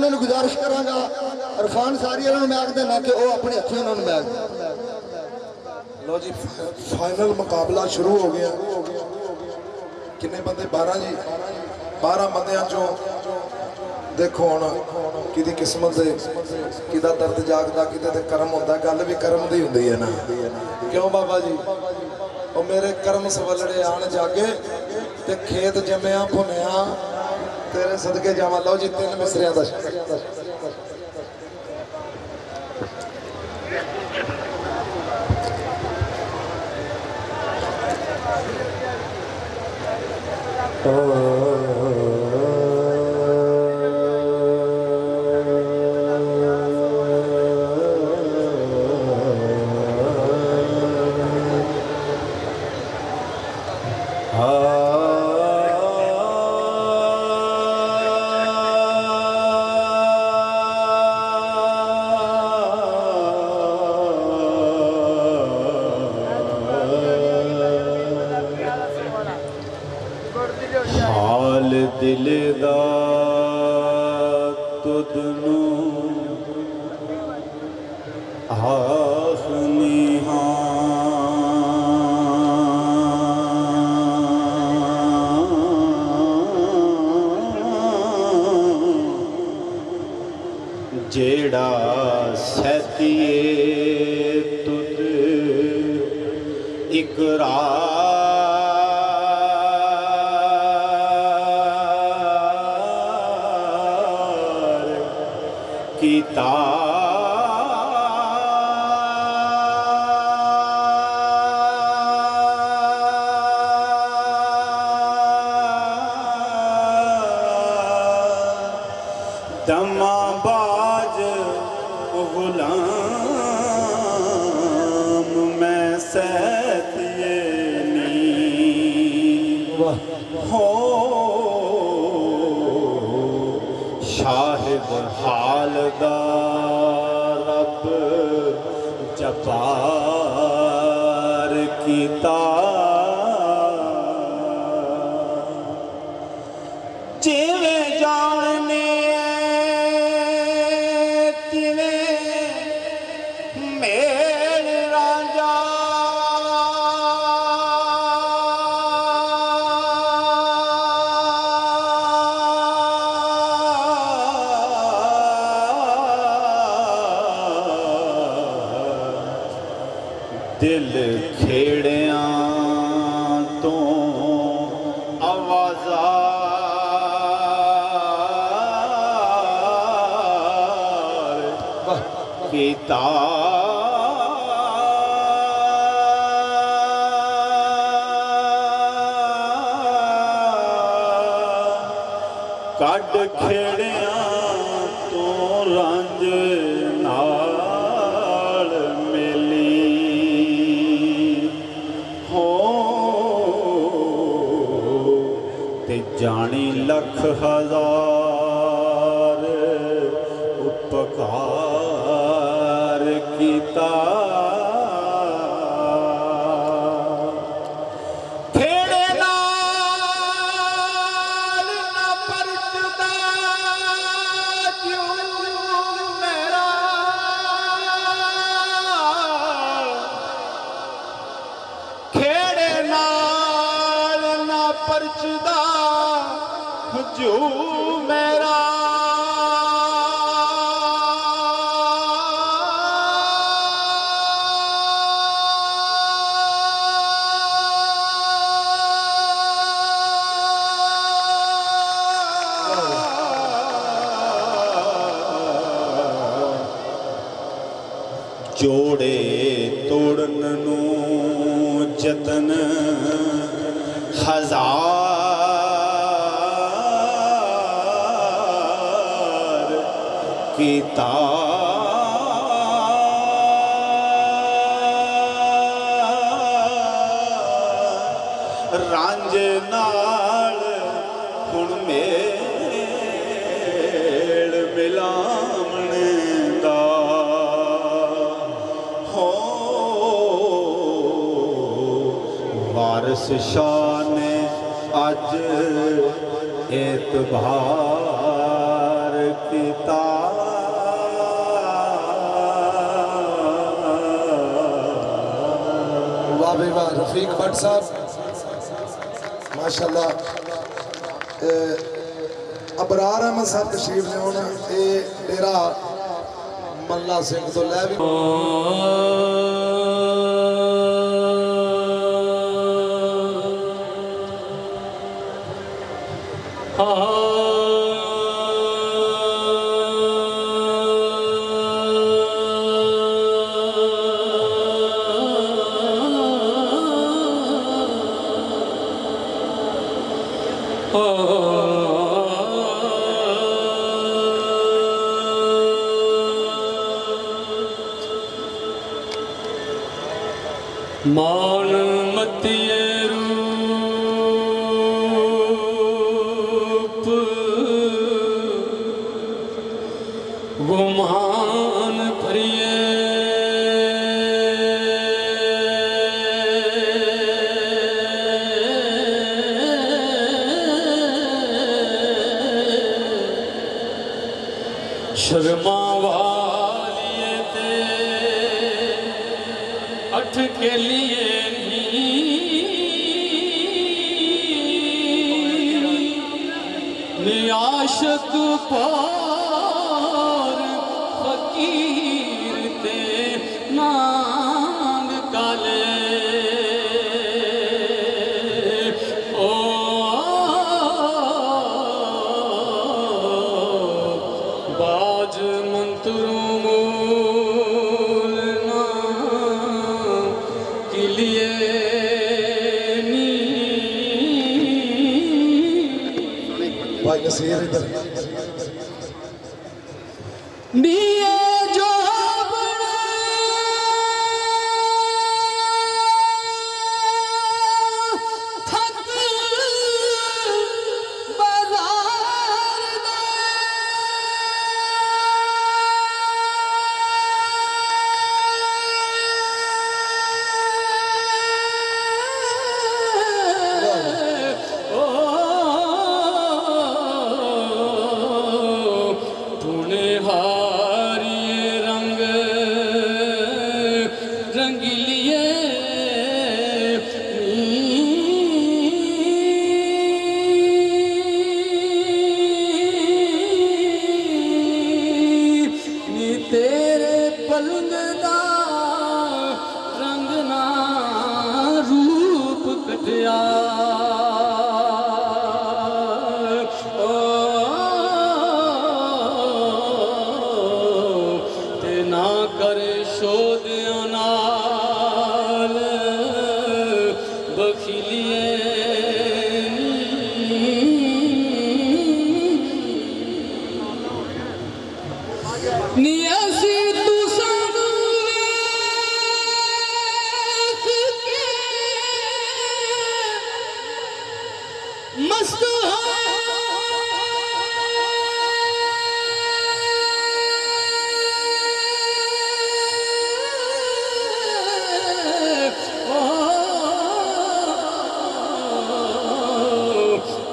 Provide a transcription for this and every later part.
उन्होंने गुजारिश करांगा इरफान सारी वालों मैं आख देना कि वह अपने हथों उन्होंने बैग लो जी फाइनल मुकाबला शुरू हो गया। किन्ने बंदे 12 जी 12 बंदियां चों देखो हुण किदी किस्मत दे किदा दर्द जागदा किते ते करम हुंदा। गल भी करम दी हुंदी है ना क्यों बाबा जी। ओ मेरे करम सवलड़े आन जागे ते खेत जम्मिया भुनिया तेरे सदके जावां। लो जी 3 मिसरियां दा हाल दिल दा तुदनू आखनी जेड़ा सैतिए तुद इकरार कीता दमा बाज गुलाम मैं सैतिए नी हो शाहिद हाल दा रब जब्बार कीता जिवें जानने मेरे राजा दिल खेड़ियां तो आवाज़ार कीता कड खेड़ियां तो रंज नाल मिली हो ते जानी लख हजार उपकार कीता परचदा जो मेरा जोड़े तोड़न नू जतन हजार कीता रांझ नाल हुण मेल मिलावण दा हो वारिस शाह ने अज एतबार की ਦਿੱਤਾ। वाह भाई वाह, रफीक भट्ट साहब माशाल्लाह। अबरार अहमद साहब तशरीफ लियाउण, ये डेरा मल्ला सिंह तो लै भी मान मतिये रूप गुमान प्रिय शर्मा वालिए ते अठ के लिए नियाशक पार फकीर ते नांग काले ओ बाज मंत्रों मूल ना किलिए भाई नसीर इधर दिए जो थक बाजार तूने हारिए रंग रंगीलिए नी तेरे पलंग दा रंग ना रूप कटिया ते ना कर शोधिया नाल बखिलिए नियासी तू सानू वेख के मस्त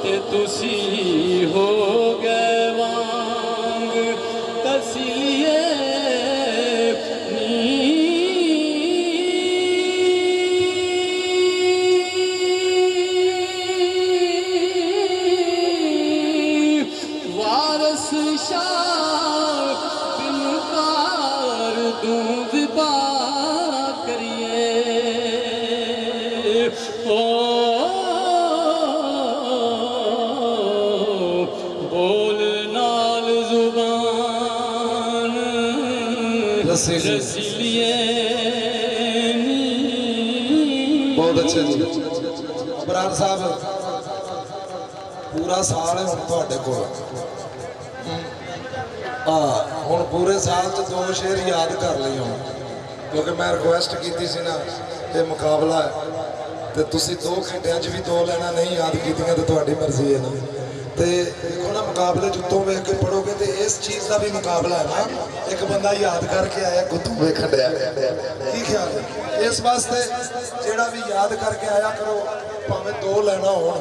ते तुसी हो गए वांग तसीलिए वारस शाह बिन कार दूध बा करिए ओ बोल नाल जुबान रसीलिए बहुत अच्छे जी। अबरार साहब पूरा साल है हुण तुहाडे कोल, हुण पूरे साल च 2 शेर याद कर ਲਈ ਹੁਣ, क्योंकि मैं रिक्वेस्ट की सी ना ये मुकाबला है तो तुसी 2 घंटिਆਂ 'ਚ भी 2 ਲੈਣਾ नहीं याद कीतियां तो तुहाडी मर्जी है ना। तो देखो ना मुकाबले जुत्तों वेख के पढ़ोगे तो इस चीज़ का भी मुकाबला है ना, एक बंदा याद करके आया गुत्तों वेखण दिया, की ख्याल है? इस वास्ते जेड़ा भी याद करके आया करो, भावें 2 ਲੈਣਾ होण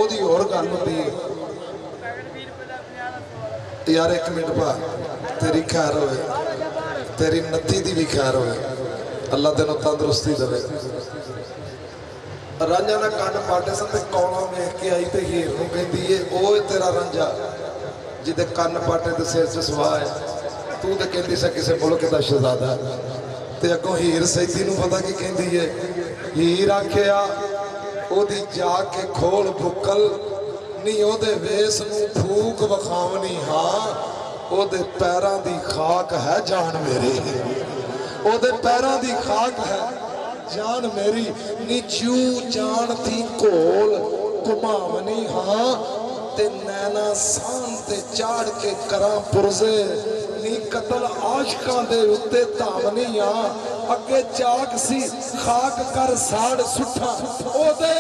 ओदी होर गल होंदी है। यार एक मिनट पा, तेरी खैर होवे, तेरी नत्ती दी भी खैर होवे, अल्लाह तेनों तंदुरुस्ती देवे। रांझा ना कंन पाटे सन ते कौला वेख के आई ते हीर नूं कहंदी ए ओए तेरा रांझा जिदे कंन पाटे ते सिर च सवाह है, तू ते कहंदी सा किसे मुल्क दा शहजादा ते अगों हीर सैदी नूं पता की कहंदी है। हीर आखिया ओदी जाके खोल बुकल नी ओदे वेस नूं फूक वखावनी, हाँ ओदे पैरां दी खाक है जान मेरी, ओदे पैरां दी खाक है जान मेरी। नी चू जान थी कोल घुमावनी, हाँ ते नैना सान ते चाड़ के करा पुरजे, नी कतल आशकां दे उत्ते धावनी, हाँ अगे चाक सी खाक कर साड़ सुठा ओदे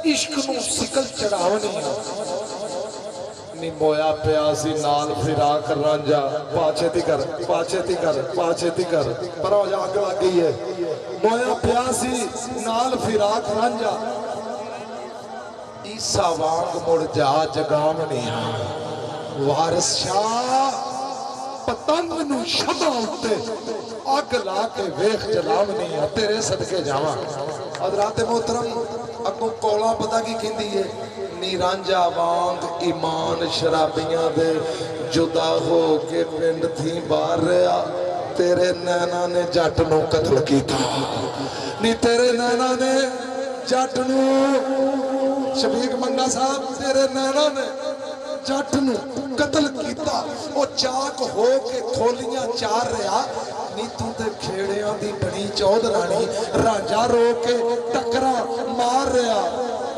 इश्क नूं सिकल चढ़ावनी, हाँ नी मोया पिया सी नाल फिराक रांझा, पाछेती कर पाछेती कर पाछेती कर पर हो जा अग लग गई है। मोया पिया सी नाल फिराक रांझा, ईसा वांग मुड़ जा जगावनी, हाँ वारिस शाह पतंग नूं शमा उत्ते अग ला के वेख जलावनी, हाँ तेरे सदके जावां। हज़रात मोहतरम अगों कौला पता की कहंदी है, नी रांझा वांग ईमान शराबियां दे जुदा हो के पिंड थी बाहर रहा, तेरे नैना ने जट नूं कतल कीता, नी तेरे नैना ने जट नूं, शफीक मंगा साहब तेरे नैना ने जट नूं कतल कीता। ओ चाक हो के खोलियां चार रहा, नी तू ते खेड़ियां दी बनी चौधरानी, रांझा रो के टकरा मार रहा,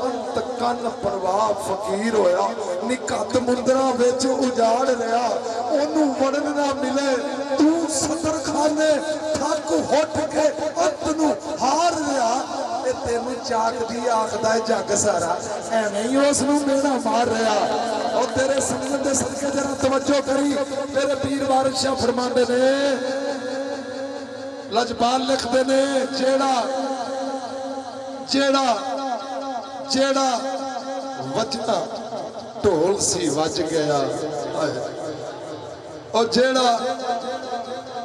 अंत कन परवाह फकीर होया, नी कत मुंदरा विच उजाड़ रहा, ओनू वड़न ना मिले तू सतर खाने थक हुट के अंत नू हार रहा। तेनू चाक दी आखदा है जग सारा, एवें ही उस नू मेरा मार रहा। और तेरे समझ दे सदके जरा तवज्जो करी, तेरे पीर वारिस शाह फरमांदे ने, लजपाल लिखते ने, जेड़ा जेड़ा जेड़ा वजना ढोल सी वज गया, और जेड़ा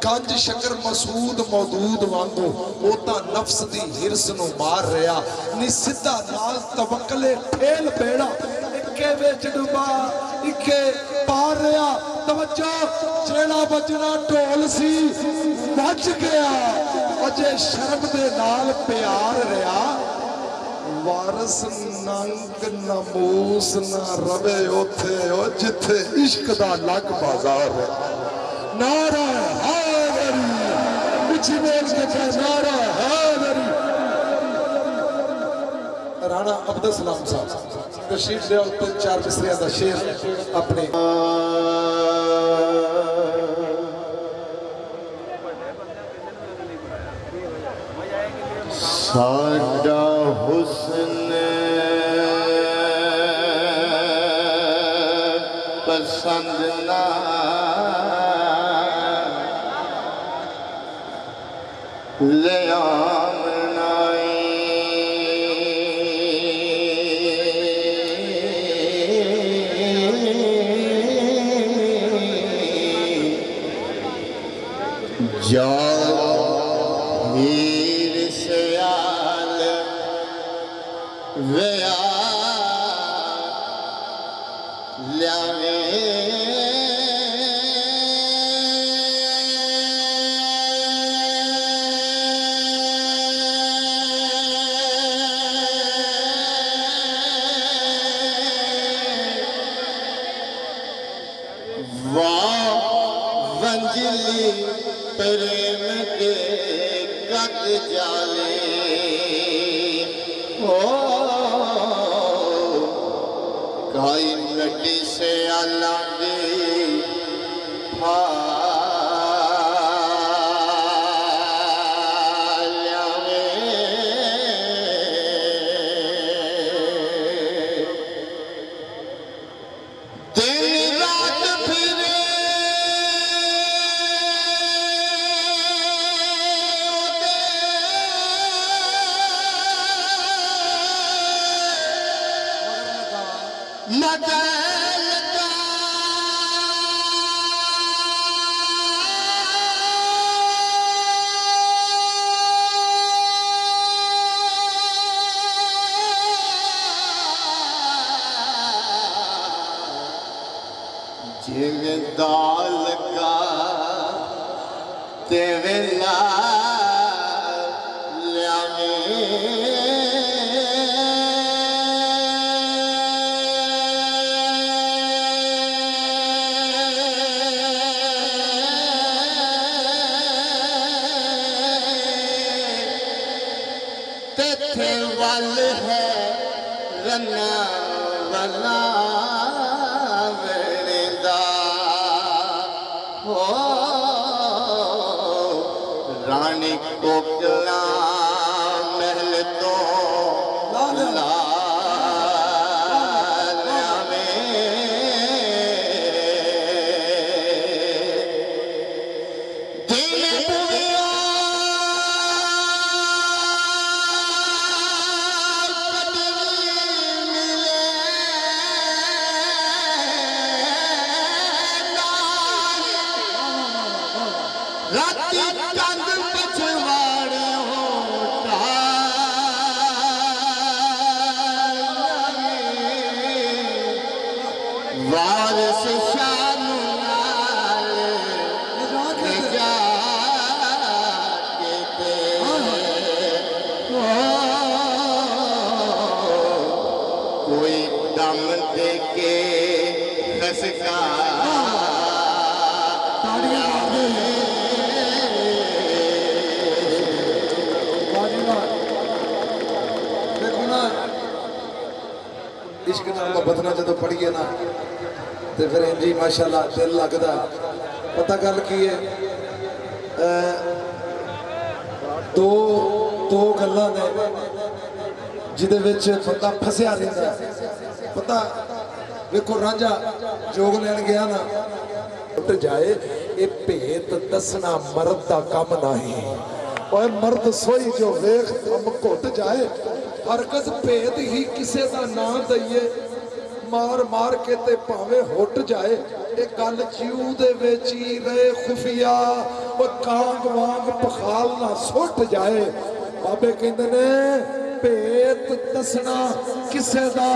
कंज शकर मसूद मौदूद वांगू वो तां नफ्स दी हिरस नूं मार रहा, नी सिद्धा नाल तवक्कले ठेल बेड़ा, इक्के विच डुबा इक्के पार रहा। तवज्जो जेड़ा वजना ढोल सी वज गया, अजे शर्म दे नाल प्यार रहा, वारस नंग नमूस ना रवे उथे ओ जिथे इश्क दा लग बाजार है। नारा हैदरी उची बोल के कह नारा हैदरी। राणा अब्दुल सलाम साहब तशरीफ ले आते, चार मिसरियां दा शेर अपने साडा हुस्न पसंद ना ले आमनाई, जा हीर सयाल वया ल्यावे, वंजली प्रेम के कद जाले, ओ काई नटी से आलांगे मगर लगा ਜਿਵੇਂ ਦਾ ਲੱਗਾ ਤੇ ਵੇਲਾ तेथे वल है रन्ना वला वेणदा हो रानी कोकला महल तो ला राती चंद पछवाड़े होटा वारिस शान नाल जा के ते कोई दम दे के खसका इश्क नाल मोहब्बत नाल जदों पढ़िए ना तो फिर इंज ही माशाअल्लाह दिल लगदा। पता गल की है दो दो गल्लां ने जिहदे विच बंदा फसिया रहिंदा। पता वेखो रांझा जोग लैण गया ना टुट जाए ये भेत दसना मर्द दा कम नहीं और मर्द सोई जो वेख कम घुट जाए हरकत भेद ही किसे का ना दईए मार मार के ते भावे हुट जाए ये गल जीव दे विच ही रहे खुफिया वो कांग वांग पखाल ना सुट जाए। बाबे कहंदे ने भेद दसना किसे दा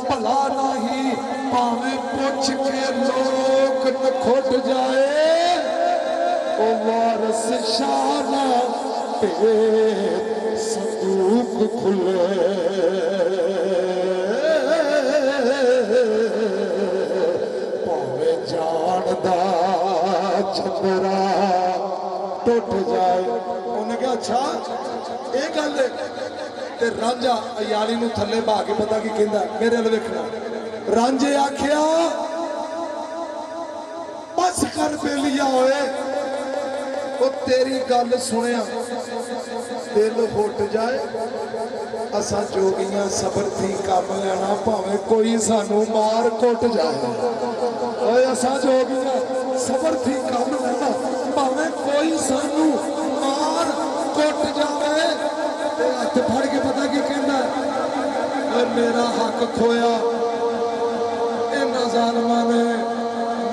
भला नहीं भावे पुछ के लोग नखुट जाए ओ वारस शाना भेद संदूक खुले भावे जानदा चंदरा टुट जाए। उन्हें कहा अच्छा ये गल है ते रांझा अयाली नूं थल्ले बहा के पता की कहंदा मेरे अल वेखना रांझे आखिया बस कर बेलिया होए वो तेरी गल सुनिया दिल हुट जाए असा जोगियां सबर थी काम लेना भावे कोई सानू मार कुट जाए ओए असा जोगियां सबर थी काम लेना भावे कोई सानू मार कुट जाए हथ फड़ के पता की कहना मेरा हक खोया इन्हां ज़ालिमां ने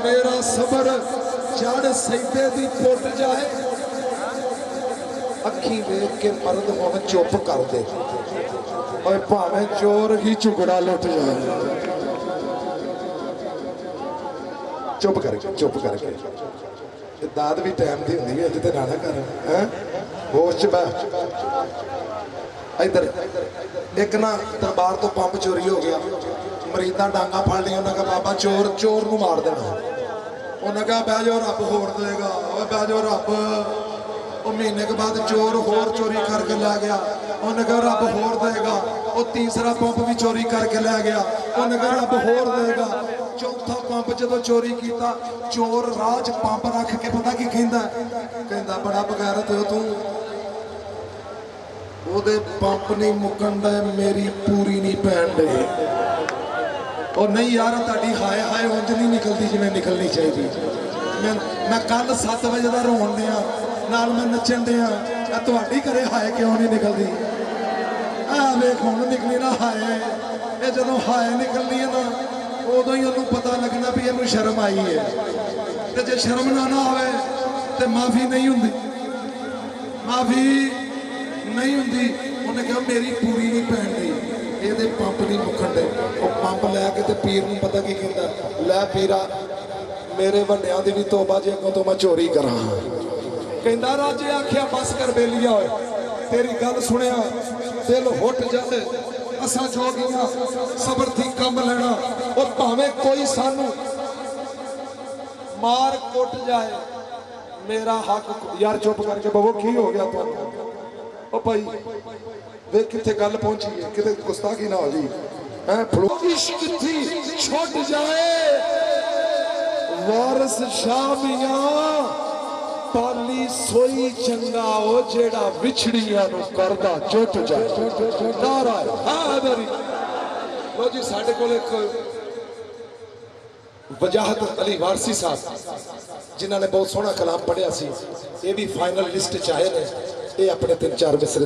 मेरा सबर जड़ सैदे दी टुट जाए। अखी देख के मर्द हुण चुप कर दे और भावे चोर ही झुगड़ा लुट जाए चुप करके दाद भी टाइम दी होंदी है ते ना कर हैं होश च बह। इधर एक ना दरबार तो पंप चोरी हो गया मरीदा डांगा फड़ लिया उन्हें कहा बाबा चोर चोर नूं मार देना उन्हें कहा बह जाओ रब होर देगा बह जाओ रब महीने के बाद चोर होर चोरी करके लै गया उन्हें कहा रब होर देगा वो तीसरा पंप भी चोरी करके लै गया उन्हें कहा रब होर देगा चौथा पंप जो चोरी किया चोर राज पंप रख के पता की कहता बड़ा बगैरत हो तू ओदे पंप नहीं मुकन दे मेरी पूरी नहीं पैन दे और नहीं यार ताड़ी हाय हाय उंज नहीं निकलती जिवें निकलनी चाहिए। मैं कल 7 बजे का रोन दिया नाल मैं नचन दिया तुहाडी घरे हाय क्यों नहीं निकलती वेख हुण निकली ना हाय ये जदों हाय निकलनी है ना उदों ही उन्होंने पता लगना भी इनू शर्म आई है तो जे शर्म ना आवे तो माफ़ी नहीं हुंदी माफ़ी नहीं हुंदी उन्हें कहा मेरी पूरी नहीं पैन दी ये पंप नहीं मुकन दे वो पंप लैके तो पीर नूं पता की कहता लै पीरा ਮੇਰੇ ਵੱਡਿਆਂ ਦੀ ਵੀ ਤੋਬਾ ਜੇ ਅੱਗੋਂ ਤੋਂ ਮੈਂ ਚੋਰੀ ਕਰਾਂ। ਕਹਿੰਦਾ ਰਾਜੇ ਆਖਿਆ ਬਸ ਕਰ ਬੇਲੀਆ ਹੋਏ, ਤੇਰੀ ਗੱਲ ਸੁਣਿਆ ਦਿਲ ਹੁੱਟ ਜਾਏ। ਅਸਾਂ ਜੋਗੀਆਂ ਸਬਰ ਦੀ ਕੰਮ ਲੈਣਾ, ਉਹ ਭਾਵੇਂ ਕੋਈ ਸਾਨੂੰ ਮਾਰ ਕੁੱਟ ਜਾਏ, ਮੇਰਾ ਹੱਕ। ਯਾਰ ਚੁੱਪ ਕਰਕੇ ਬਵੋ, ਕੀ ਹੋ ਗਿਆ ਤੁਹਾਨੂੰ? ਉਹ ਭਾਈ ਵੇਖ ਕਿੱਥੇ ਗੱਲ ਪਹੁੰਚੀ ਹੈ, ਕਿਤੇ ਗੁਸਤਾਖੀ ਨਾ ਹੋ ਜੀ। ਹੈ ਫਲੋ ਇਸ਼ਕ ਥੀ ਛੁੱਟ ਜਾਏ, ਵਾਰਿਸ ਸ਼ਾਹ ਮੀਆਂ ਪਾਲੀ ਸੋਈ ਚੰਗਾ ਉਹ ਜਿਹੜਾ ਵਿਛੜੀਆਂ ਨੂੰ ਕਰਦਾ ਚੁੱਟ ਜਾਏ। ਨਾਰਾ ਹੈ ਮੇਰੀ। ਲੋ ਜੀ ਸਾਡੇ ਕੋਲ ਇੱਕ ਵਜਾਹਤ ਅਲੀ ਵਾਰਸੀ ਸਾਹਿਬ ਜਿਨ੍ਹਾਂ ਨੇ ਬਹੁਤ ਸੋਹਣਾ ਕਲਾਮ ਪੜਿਆ ਸੀ, ਇਹ ਵੀ ਫਾਈਨਲ ਲਿਸਟ ਚ ਆਏ ਨੇ। ਇਹ ਆਪਣੇ 3-4 ਮਿਸਰੇ